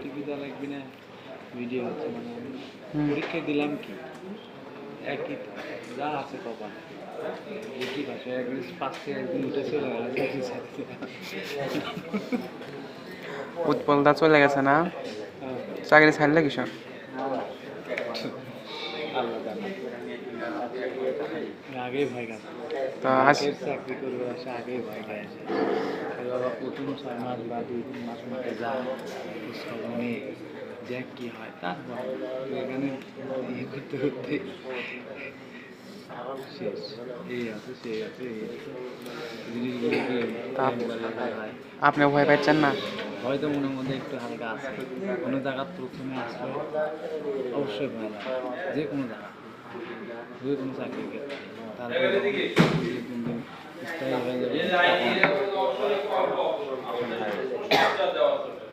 TV দেওয়া লাগবে না, ভিডিও হচ্ছে মানে আমি হুম। পরীক্ষা দিলাম কি একই তো, যা আছে কপাল একই ভাষা একদিন 5 থেকে একদিন উঠে চলে গেল চাকরি চাকরি। উৎপলদা চলে গেছে না, চাকরি ছাড়লে কিসব? আল্লাহ জানে। আগেই ভয় কাছে তো ব্যাংকের চাকরি করবে আসে আগেই ভয় খাইছে। বাবা প্রথম 6 মাস বা 2-3 মাস মধ্যে যা খোঁজখবর নিয়ে দেখ কি হয় তারপর এখানে ইয়ে করতে করতে শেষ। এই আছে সেই আছে এই আছে জিনিসগুলো কি হয়। আপনি ভয় পাচ্ছেন না? হয়তো মনের মধ্যে একটু হালকা আছে, কোনো জায়গা প্রথমে আসলে অবশ্যই ভয় লাগে, যে কোনো জায়গা যে কোনো চাকরির ক্ষেত্রে। তারপরে যখন দিন দিন স্থায়ী হয়ে যাবে তখন